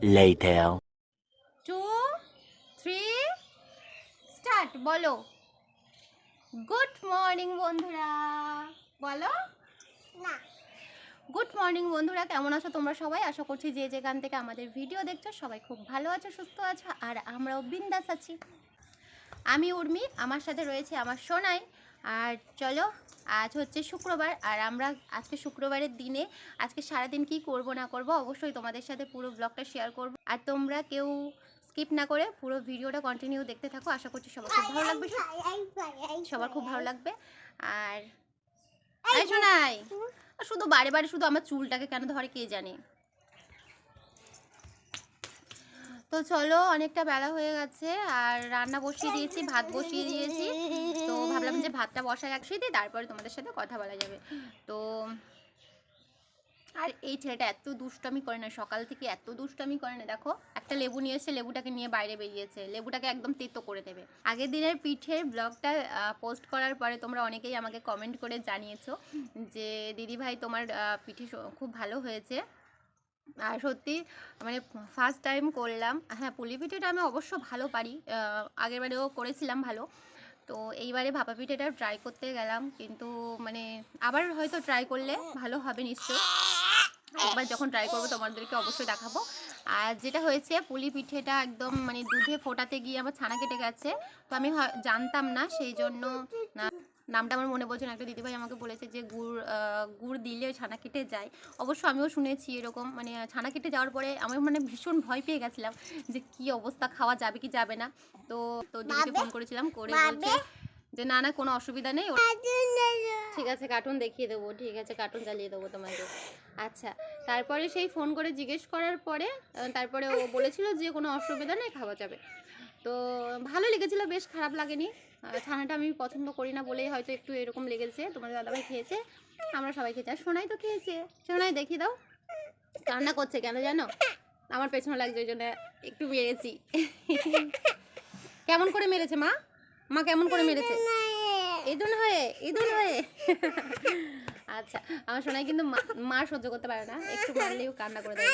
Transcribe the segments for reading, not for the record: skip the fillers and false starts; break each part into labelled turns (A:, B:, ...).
A: later.
B: 2 3 start. বলো good morning বন্ধুরা, বলো না। গুড মর্নিং বন্ধুরা, কেমন আছো তোমরা সবাই? আশা করছি যে যেখান থেকে আমাদের ভিডিও দেখছো সবাই খুব ভালো আছো, সুস্থ আছো, আর আমরাও বিন্দাস আছি। আমি উর্মি, আমার সাথে রয়েছে আমার সোনাই। আর চলো, আজ হচ্ছে শুক্রবার, আর আমরা আজকে শুক্রবারের দিনে আজকে সারাদিন কি করব না করব অবশ্যই তোমাদের সাথে পুরো ব্লগটা শেয়ার করব। আর তোমরা কেউ স্কিপ না করে পুরো ভিডিওটা কন্টিনিউ দেখতে থাকো। আশা করছি সবার খুব ভালো লাগবে, সবার খুব ভালো লাগবে। আর এই সোনাই, শুধু বারে বারে শুধু আমার চুলটাকে কেন ধরে কে জানে। তো চলো, অনেকটা বেলা হয়ে গেছে আর রান্না বসিয়ে দিয়েছি, ভাত বসিয়ে দিয়েছি। তো ভাবলাম যে ভাতটা বসায় একসাথে দিই, তারপরে তোমাদের সাথে কথা বলা যাবে। তো আর এই ছেলেটা এত দুষ্টামি করে না, সকাল থেকে এত দুষ্টামি করে না। দেখো, একটা লেবু নিয়ে এসে লেবুটাকে নিয়ে বাইরে বেরিয়েছে, লেবুটাকে একদম তেতো করে দেবে। আগের দিনের পিঠের ব্লগটা পোস্ট করার পরে তোমরা অনেকেই আমাকে কমেন্ট করে জানিয়েছো যে দিদি ভাই তোমার পিঠে খুব ভালো হয়েছে। আর সত্যি মানে ফার্স্ট টাইম করলাম। হ্যাঁ, পুলি পিঠেটা আমি অবশ্য ভালো পারি, আগের বারেও করেছিলাম ভালো। তো এইবারে ভাপা পিঠেটা ট্রাই করতে গেলাম, কিন্তু মানে আবার হয়তো ট্রাই করলে ভালো হবে নিশ্চয়ই। একবার যখন ট্রাই করবো তোমাদেরকে অবশ্যই দেখাবো। আর যেটা হয়েছে, পুলি পিঠেটা একদম মানে দুধে ফোটাতে গিয়ে আমার ছানা কেটে গেছে। তো আমি জানতাম না, সেই জন্য নামটা আমার মনে পড়ছে না, একটা দিদিভাই আমাকে বলেছে যে গুড় দিলে ছানা কেটে যায়। অবশ্য আমিও শুনেছি এরকম, মানে ছানা কেটে যাওয়ার পরে আমি মানে ভীষণ ভয় পেয়ে গেছিলাম যে কি অবস্থা, খাওয়া যাবে কি যাবে না। তো তো দিদিকে ফোন করেছিলাম, করে বলছে যে না না কোনো অসুবিধা নেই। ঠিক আছে, কার্টুন দেখিয়ে দেবো, ঠিক আছে কার্টুন চালিয়ে দেবো তোমাকে। আচ্ছা, তারপরে সেই ফোন করে জিজ্ঞেস করার পরে তারপরে ও বলেছিল যে কোনো অসুবিধা নেই, খাওয়া যাবে। তো ভালো লেগেছিল, বেশ খারাপ লাগেনি। ছানাটা আমি পছন্দ করি না বলেই হয়তো একটু এরকম লেগেছে। তোমাদের দাদাভাই খেয়েছে, আমরা সবাই খেয়েছি, আর সোনাই তো খেয়েছে। সোনাই দেখিয়ে দাও, কান্না করছে কেন জানো? আমার পেছনে লাগছে, ওই জন্য একটু মেরেছি। কেমন করে মেরেছে মা? মা কেমন করে মেরেছে? ইঁদুর হয়ে, ইঁদুর হয়ে। আচ্ছা, আমার সোনাই কিন্তু মার সহ্য করতে পারে না, একটু মারলেও কান্না করে দেয়।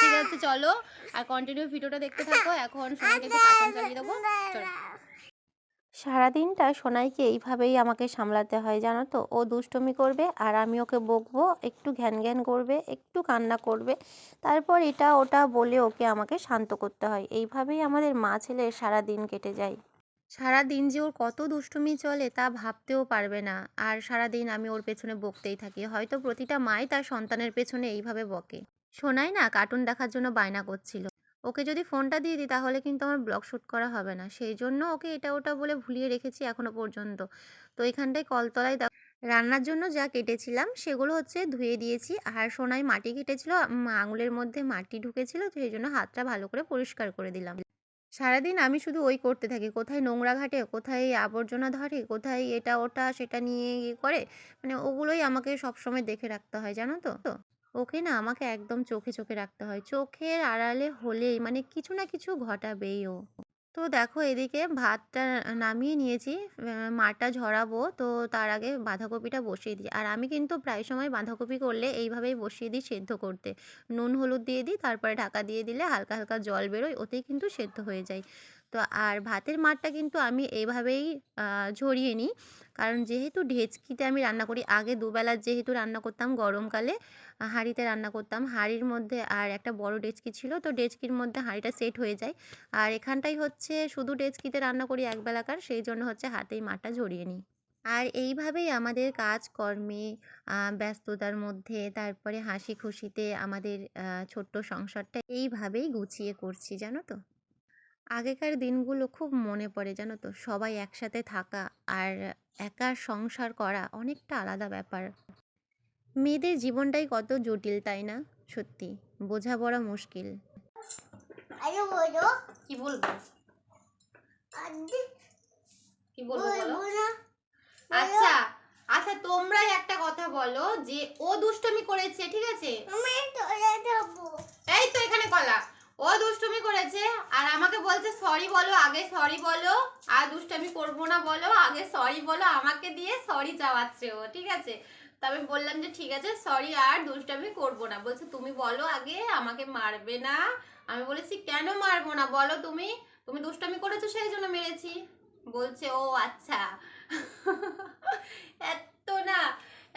B: ঠিক আছে চলো, আর কন্টিনিউ ভিডিওটা দেখতে থাকো। এখন সোনাইকে একটু কার্টুন চালিয়ে দেবো, চলো। সারাদিনটা সোনাইকে এইভাবেই আমাকে সামলাতে হয় জানো তো। ও দুষ্টুমি করবে আর আমি ওকে বকবো, একটু ঘ্যান ঘ্যান করবে, একটু কান্না করবে, তারপর এটা ওটা বলে ওকে আমাকে শান্ত করতে হয়। এইভাবেই আমাদের মা ছেলের সারাদিন কেটে যায়। সারাদিন যে ওর কত দুষ্টুমি চলে তা ভাবতেও পারবে না। আর সারাদিন আমি ওর পেছনে বকতেই থাকি, হয়তো প্রতিটা মাই তার সন্তানের পেছনে এইভাবে বকে। শোনাই না কার্টুন দেখার জন্য বায়না করছিল, ওকে যদি ফোনটা দিয়ে দিই তাহলে কিন্তু আমার ব্লগ শ্যুট করা হবে না, সেই জন্য ওকে এটা ওটা বলে ভুলিয়ে রেখেছি এখনো পর্যন্ত। তো এখানটায় কলতলায় রান্নার জন্য যা কেটেছিলাম সেগুলো হচ্ছে ধুয়ে দিয়েছি। আর সোনাই মাটি কেটেছিল, আঙুলের মধ্যে মাটি ঢুকেছিল, তো সেই জন্য হাতটা ভালো করে পরিষ্কার করে দিলাম। সারাদিন আমি শুধু ওই করতে থাকি, কোথায় নোংরা ঘাটে, কোথায় আবর্জনা ধরে, কোথায় এটা ওটা সেটা নিয়ে ইয়ে করে, মানে ওগুলোই আমাকে সবসময় দেখে রাখতে হয় জানো তো। ওকে না আমাকে একদম চোখে চোখে রাখতে হয়, চোখের আড়ালে হলেই মানে কিছু না কিছু ঘটাবেই ও। তো দেখো, এদিকে ভাতটা নামিয়ে নিয়েছি, মাটা ঝরাবো, তো তার আগে বাঁধাকপিটা বসিয়ে দিই। আর আমি কিন্তু প্রায় সময় বাঁধাকপি করলে এইভাবেই বসিয়ে দিই সেদ্ধ করতে, নুন হলুদ দিয়ে দিই, তারপরে ঢাকা দিয়ে দিলে হালকা হালকা জল বেরোয়, ওতেই কিন্তু সেদ্ধ হয়ে যায়। তো আর ভাতের মারটা কিন্তু আমি এইভাবেই ঝরিয়ে নিই, কারণ যেহেতু ঢেঁচকিতে আমি রান্না করি, আগে দুবেলা যেহেতু রান্না করতাম গরমকালে হাঁড়িতে রান্না করতাম, হাঁড়ির মধ্যে আর একটা বড় ডেচকি ছিল, তো ডেচকির মধ্যে হাঁড়িটা সেট হয়ে যায়। আর এখানটাই হচ্ছে শুধু ডেচকিতে রান্না করি একবেলাকার, সেই জন্য হচ্ছে হাতেই মাটা ঝরিয়ে নিই। আর এইভাবেই আমাদের কাজকর্মে ব্যস্ততার মধ্যে, তারপরে হাসি খুশিতে আমাদের ছোট্ট সংসারটা এইভাবেই গুছিয়ে করছি জানো তো। আগেকার দিনগুলো খুব মনে পড়ে জানো তো, সবাই একসাথে থাকা আর একা সংসার করা অনেকটা আলাদা ব্যাপার। মেয়েদের জীবনটাই কত জটিল তাই না, সত্যি বোঝা বড় মুশকিল। কি বলবো, কি বলবো বলো? আচ্ছা আচ্ছা, তোমরাই একটা কথা বলো, যে ও দুষ্টুমি করেছে ঠিক আছে, এই তো এখানে কলা, ও দুষ্টুমি করেছে আর আমাকে বলছে সরি বলো, আগে সরি বলো, আর দুষ্টুমি করবো না বলো, আগে সরি বলো, আমাকে দিয়ে সরি চাওয়াচ্ছে ও, ঠিক আছে। তো আমি বললাম যে ঠিক আছে সরি আর দুষ্টামি করবো না। বলছে তুমি বলো আগে আমাকে মারবে না। আমি বলেছি কেন মারবো না বলো, তুমি তুমি দুষ্টামি করেছো সেই জন্য মেরেছি। বলছে ও আচ্ছা। এত না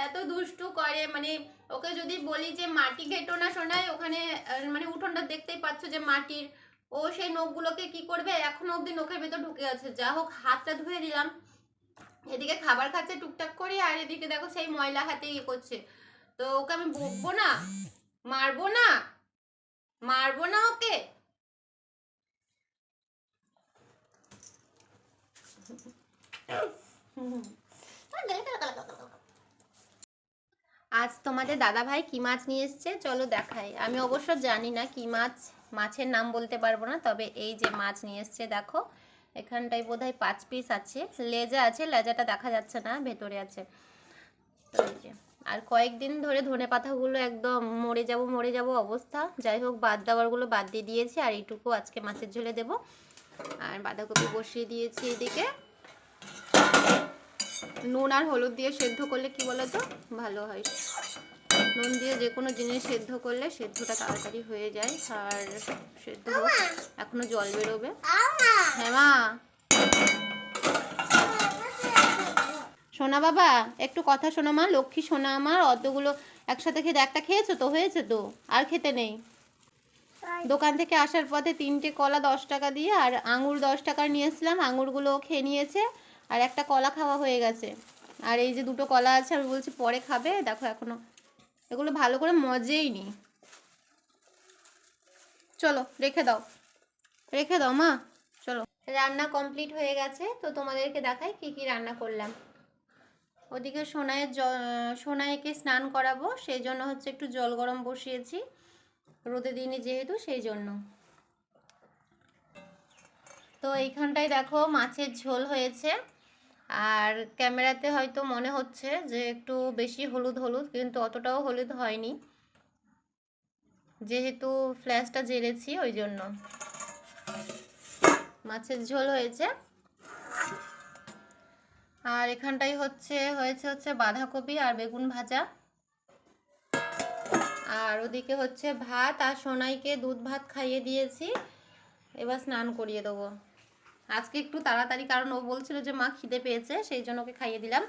B: এত দুষ্টু করে, মানে ওকে যদি বলি যে মাটি ঘেটো না শোনায় ওখানে, মানে উঠোনটা দেখতেই পাচ্ছ যে মাটির, ও সেই নখগুলোকে কি করবে, এখনো অব্দি নখের ভেতর ঢুকে আছে। যা হোক হাতটা ধুয়ে দিলাম, এদিকে খাবার খাচ্ছে টুকটাক করে, আর এদিকে দেখো সেই ময়লা হাতে ইয়ে করছে। তো ওকে আমি বকবো না, মারবো না, মারবো না ওকে। আজ তোমাদের দাদা ভাই কি মাছ নিয়ে এসছে চলো দেখাই। আমি অবশ্য জানি না কি মাছ, মাছের নাম বলতে পারবো না, তবে এই যে মাছ নিয়ে এসছে দেখো, এখানটায় বোধহয় 5 পিস আছে, লেজা আছে, লেজাটা দেখা যাচ্ছে না, ভেতরে আছে। তো এই যে, আর কয়েকদিন ধরে ধনে পাতাগুলো একদম মরে যাব অবস্থা। যাই হোক বাদ দেওয়ারগুলো বাদ দিয়ে দিয়েছি, আর এইটুকু আজকে মাছের ঝোলে দেবো। আর বাঁধাকপি বসিয়ে দিয়েছি এদিকে। নুন আর হলুদ দিয়ে সেদ্ধ করলে কি বলো তো ভালো হয়। নুন দিয়ে যে কোনো জিনিস সেদ্ধ করলে সেদ্ধটা তাড়াতাড়ি হয়ে যায়। আর সেদ্ধ হোক, এখনো জল বেরোবে। হ্যাঁ মা। সোনা বাবা একটু কথা শোনো মা, লক্ষ্মী সোনা আমার। অতগুলো একসাথে খেতে, একটা খেয়েছো তো, হয়েছে তো, আর খেতে নেই। দোকান থেকে আসার পথে 3টে কলা 10 টাকা দিয়ে আর আঙুর 10 টাকার নিয়েছিলাম, আঙুরগুলো খেয়ে নিয়েছে, আর একটা কলা খাওয়া হয়ে গেছে। আর এই যে 2টো কলা আছে, আমি বলছি পরে খাবে, দেখো এখনো এগুলো ভালো করে মজেই নি। চলো রেখে দাও, রেখে দাও মা, চলো। রান্না কমপ্লিট হয়ে গেছে, তো তোমাদেরকে দেখাই কি কি রান্না করলাম। ওদিকে সোনাইকে স্নান করাবো, সেই জন্য হচ্ছে একটু জল গরম বসিয়েছি, রোদে দিইনি যেহেতু সেই জন্য। তো এইখানটায় দেখো মাছের ঝোল হয়েছে, আর ক্যামেরাতে হয়তো মনে হচ্ছে যে একটু বেশি হলুদ হলুদ, কিন্তু অতটাও হলুদ হয়নি, যেহেতু ফ্ল্যাশটা জ্বেলেছি ওই জন্য। মাছের ঝোল হয়েছে, আর এখানটাই হয়েছে বাঁধাকপি আর বেগুন ভাজা, আর ওদিকে হচ্ছে ভাত, আর সোনাইকে দুধ ভাত খাইয়ে দিয়েছি, এবার স্নান করিয়ে দেবো আজকে একটু তাড়াতাড়ি, কারণ ও বলছিল যে মা খিদে পেয়েছে, সেই জন্য ওকে খাইয়ে দিলাম।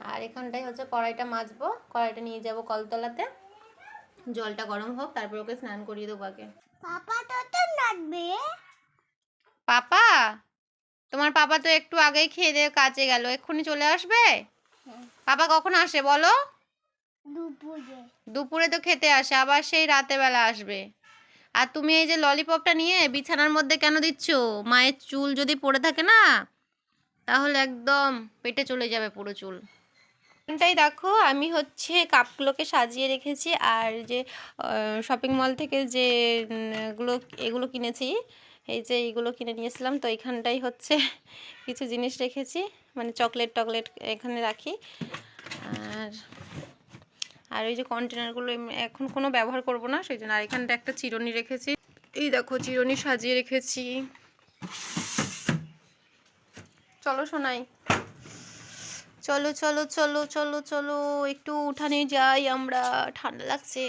B: আর এখানটাই হচ্ছে কড়াইটা মাজবো, কড়াইটা নিয়ে যাব কলতলাতে, জলটা গরম হোক, তারপর ওকে স্নান করিয়ে দেবো আগে। পাপা তো নাচবে। পাপা, তোমার পাপা তো একটু আগেই খেয়ে দিয়ে কাজে গেল, এক্ষুনি চলে আসবে? পাপা কখন আসে বলো? দুপুরে। দুপুরে তো খেতে আসে, আবার সেই রাতে বেলা আসবে। আর তুমি এই যে ললিপপটা নিয়ে বিছানার মধ্যে কেন দিচ্ছ? মায়ের চুল যদি পড়ে থাকে না, তাহলে একদম পেটে চলে যাবে পুরো চুল। এখানটাই দেখো আমি হচ্ছে কাপগুলোকে সাজিয়ে রেখেছি, আর যে শপিং মল থেকে যে এগুলো কিনেছি, এই যে এইগুলো কিনে নিয়েছিলাম, তো এখানটাই হচ্ছে কিছু জিনিস রেখেছি, মানে চকলেট টকলেট এখানে রাখি। আর আর ওই যে কন্টেনারগুলো এখন কোনো ব্যবহার করব না, সেই জন্য। আর এখানটা একটা চিরুনি রেখেছি, এই দেখো চিরুনি সাজিয়ে রেখেছি। চলো শোনাই, চলো চলো চলো চলো চলো একটু উঠানে যাই আমরা, ঠান্ডা লাগছে।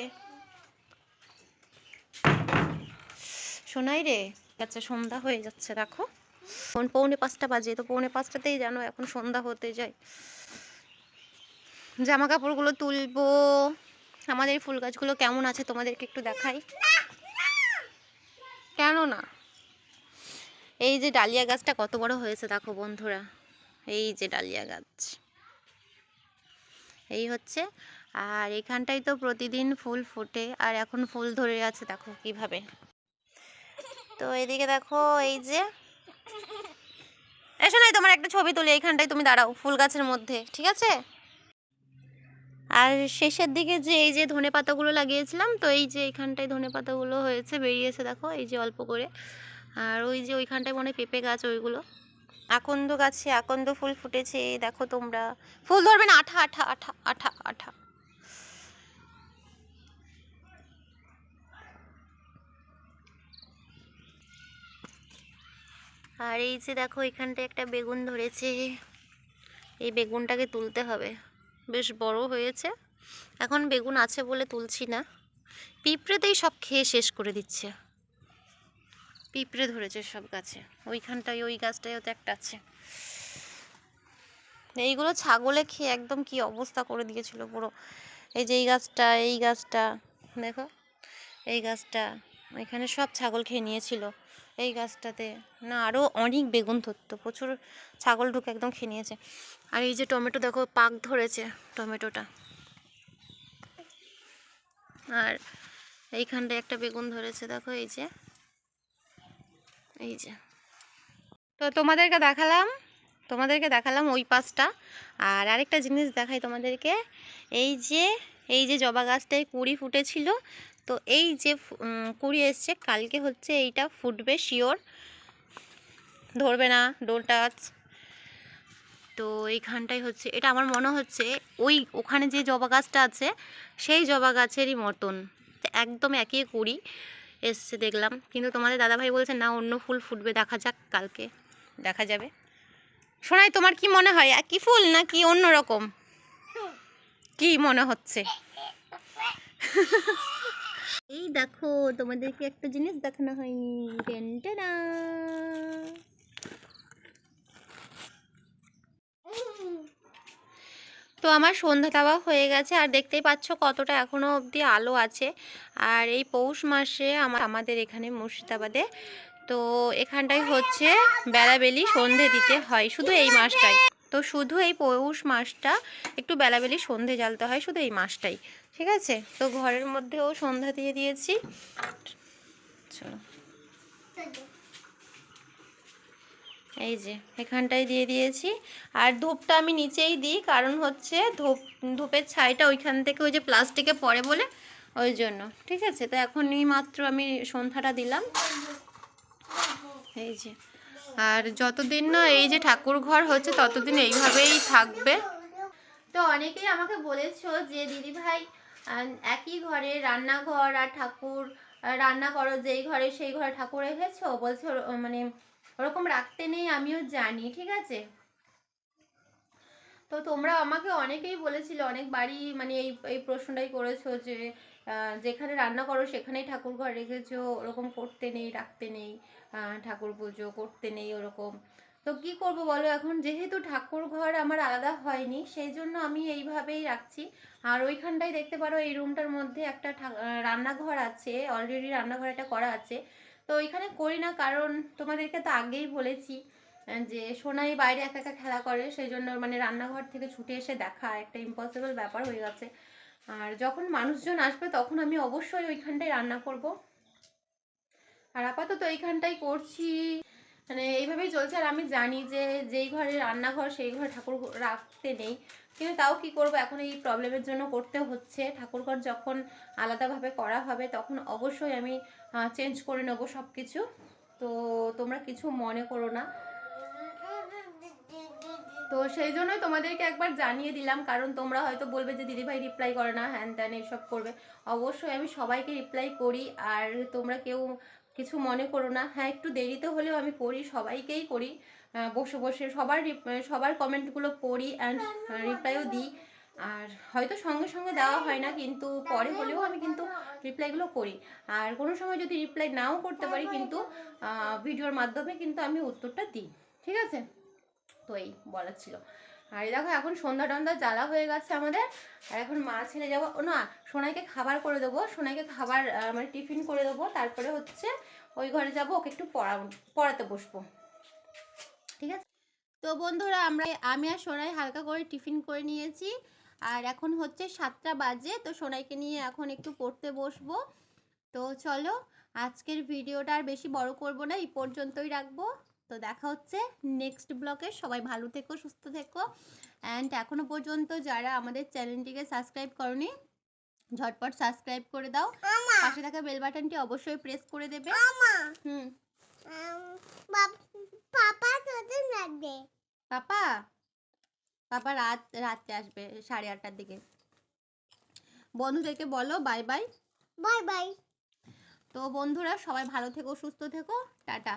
B: শোনাই রে, আচ্ছা সন্ধ্যা হয়ে যাচ্ছে দেখো, 4:45 বাজে, তো 4:45তেই জানো এখন সন্ধ্যা হতে যায়। জামা কাপড়গুলো তুলবো। আমাদের ফুল গাছগুলো কেমন আছে তোমাদেরকে একটু দেখাই। কেন না, এই যে ডালিয়া গাছটা কত বড় হয়েছে দেখো বন্ধুরা, এই যে ডালিয়া গাছ এই হচ্ছে। আর এখানটাই তো প্রতিদিন ফুল ফোটে, আর এখন ফুল ধরে আছে দেখো কিভাবে। তো এদিকে দেখো এই যে, এসো নাই তোমার একটা ছবি তুলি, এইখানটায় তুমি দাঁড়াও ফুল গাছের মধ্যে, ঠিক আছে? আর শেষের দিকে যে এই যে ধনে পাতাগুলো লাগিয়েছিলাম, তো এই যে এইখানটায় ধনে পাতাগুলো হয়েছে, বেরিয়েছে দেখো, এই যে অল্প করে। আর ওই যে ওইখানটায় মনে হয় পেঁপে গাছ, ওইগুলো আকন্দ গাছে আকন্দ ফুল ফুটেছে দেখো তোমরা। ফুল ধরবে না, আঠা আঠা আঠা আঠা আঠা। আর এই যে দেখো এখানটায় একটা বেগুন ধরেছে, এই বেগুনটাকে তুলতে হবে, বেশ বড় হয়েছে। এখন বেগুন আছে বলে তুলছি না, পিঁপড়েতেই সব খেয়ে শেষ করে দিচ্ছে। পিঁপড়ে ধরেছে সব গাছে, ওইখানটায় ওই গাছটায়ও তো একটা আছে। এইগুলো ছাগলে খেয়ে একদম কি অবস্থা করে দিয়েছিল পুরো। এই যে এই গাছটা দেখো, এই গাছটা এখানে সব ছাগল খেয়ে নিয়েছিল। এই গাছটাতে না আরও অনেক বেগুন ধরতো, প্রচুর ছাগল ঢুকে একদম খেয়ে নিয়েছে। আর এই যে টমেটো দেখো পাক ধরেছে টমেটোটা, আর এইখানটায় একটা বেগুন ধরেছে দেখো, এই যে তো তোমাদেরকে দেখালাম ওই পাশটা। আর আরেকটা জিনিস দেখাই তোমাদেরকে, এই যে জবা গাছটায় কুঁড়ি ফুটেছিল, তো এই যে কুঁড়ি এসছে, কালকে হচ্ছে এইটা ফুটবে শিওর, ধরবে না ডোন্ট টাচ। তো এইখানটাই হচ্ছে, এটা আমার মনে হচ্ছে ওখানে যে জবা গাছটা আছে সেই জবা গাছেরই মতন, একদম একই কুঁড়ি এসছে দেখলাম। কিন্তু তোমাদের দাদাভাই বলছে না অন্য ফুল ফুটবে, দেখা যাক, কালকে দেখা যাবে। শোনাই, তোমার কি মনে হয় একই ফুল নাকি অন্য রকম, কি মনে হচ্ছে? এই দেখো, তোমাদেরকে একটা জিনিস দেখানো হয়নি। টেনটেনা, তো আমার সন্ধ্যা দেওয়া হয়ে গেছে, আর দেখতেই পাচ্ছ কতটা এখনও অবধি আলো আছে। আর এই পৌষ মাসে আমাদের এখানে মুর্শিদাবাদে, তো এখানটায় হচ্ছে বেলাবেলি সন্ধে দিতে হয় শুধু এই মাসটাই। তো শুধু এই পৌষ মাসটা একটু বেলাবেলি সন্ধে জ্বালতে হয়, শুধু এই মাসটাই, ঠিক আছে? তো ঘরের মধ্যেও সন্ধ্যা দিয়ে দিয়েছি। চলো, এই যে এখানটায় দিয়ে দিয়েছি। আর ধূপটা আমি নিচেই দিই, কারণ হচ্ছে ধূপের ছাইটা ওইখান থেকে ওই যে প্লাস্টিকে পড়ে বলে, ওই জন্য, ঠিক আছে? তো এখনই মাত্র আমি সন্ধ্যাটা দিলাম, এই যে। আর যতদিন না এই যে ঠাকুর ঘর হচ্ছে ততদিন এইভাবেই থাকবে। তো অনেকেই আমাকে বলেছো যে দিদি ভাই একই ঘরে রান্নাঘর আর ঠাকুর রান্না করো, যেই ঘরে সেই ঘরে ঠাকুর রেখেছো, বলছো মানে ওরকম রাখতে নেই, আমিও জানি, ঠিক আছে? তো তোমরা আমাকে অনেকেই বলেছিল, অনেক বাড়ি মানে এই প্রশ্নটাই করেছো যে যেখানে রান্না করো সেখানেই ঠাকুর ঘর রেখেছো, ওরকম করতে নেই, রাখতে নেই, ঠাকুর পুজো করতে নেই ওরকম। তো কি করব বলো, এখন যেহেতু ঠাকুর ঘর আমার আলাদা হয়নি, সেই জন্য আমি এইভাবেই রাখছি। আর ওইখানটাই দেখতে পারো, এই রুমটার মধ্যে একটা রান্নাঘর আছে, অলরেডি রান্নাঘর একটা করা আছে। তো ওইখানে করি না, কারণ তোমাদেরকে তো আগেই বলেছি যে সোনাই বাইরে একা একা খেলা করে, সেই জন্য মানে রান্নাঘর থেকে ছুটে এসে দেখা একটা ইম্পসিবল ব্যাপার হয়ে গেছে। আর যখন মানুষজন আসবে তখন আমি অবশ্যই ওইখানটায় রান্না করব। আর আপাতত এইখানটাই করছি, মানে এইভাবেই চলছে। আর আমি জানি যে যেই ঘরে রান্নাঘর সেই ঘরে ঠাকুর রাখতে নেই, কিন্তু তাও কি করব, এখন এই প্রবলেমের জন্য করতে হচ্ছে। ঠাকুরঘর যখন আলাদাভাবে করা হবে তখন অবশ্যই আমি চেঞ্জ করে নেব সব কিছু। তো তোমরা কিছু মনে করো না। তো সেই জন্যই তোমাদেরকে একবার জানিয়ে দিলাম, কারণ তোমরা হয়তো বলবে যে দিদিভাই রিপ্লাই করে না, হ্যান ত্যান এইসব করবে। অবশ্যই আমি সবাইকে রিপ্লাই করি, আর তোমরা কেউ কিছু মনে করো না। হ্যাঁ, একটু দেরিতে হলেও আমি করি, সবাইকেই করি, বসে বসে সবার কমেন্টগুলো পড়ি অ্যান্ড রিপ্লাইও দিই। আর হয়তো সঙ্গে সঙ্গে দেওয়া হয় না, কিন্তু পরে হলেও আমি কিন্তু রিপ্লাইগুলো করি। আর কোনো সময় যদি রিপ্লাই নাও করতে পারি, কিন্তু ভিডিওর মাধ্যমে কিন্তু আমি উত্তরটা দিই, ঠিক আছে? তো এই বলার ছিল। আর দেখো এখন সন্ধ্যা টন্ধা জ্বালা হয়ে গেছে আমাদের, আর এখন মা ছেলে যাবো না, সোনাইকে খাবার করে দেবো, সোনাইকে খাবার মানে টিফিন করে দেবো, তারপরে হচ্ছে ওই ঘরে যাবো, ওকে একটু পড়াতে বসবো, ঠিক আছে? তো বন্ধুরা আমি আর সোনাই হালকা করে টিফিন করে নিয়েছি, আর এখন হচ্ছে 7টা বাজে। তো সোনাইকে নিয়ে এখন একটু পড়তে বসবো। তো চলো, আজকের ভিডিওটা আর বেশি বড় করব না, এই পর্যন্তই রাখবো। তো দেখা হচ্ছে নেক্সট ব্লগে। সবাই ভালো থেকো, সুস্থ থেকো, অ্যান্ড এখনো পর্যন্ত যারা আমাদের চ্যানেলটিকে সাবস্ক্রাইব করনি, ঝটপট সাবস্ক্রাইব করে দাও, পাশে থাকা বেল বাটনটি অবশ্যই প্রেস করে দেবে। পাপা কতদিন লাগবে? পাপা রাতে আসবে 8:30টার দিকে। বন্ধুদেরকে বলো বাই বাই। Bye bye. তো বন্ধুরা সবাই ভালো থেকো, সুস্থ থেকো, টাটা।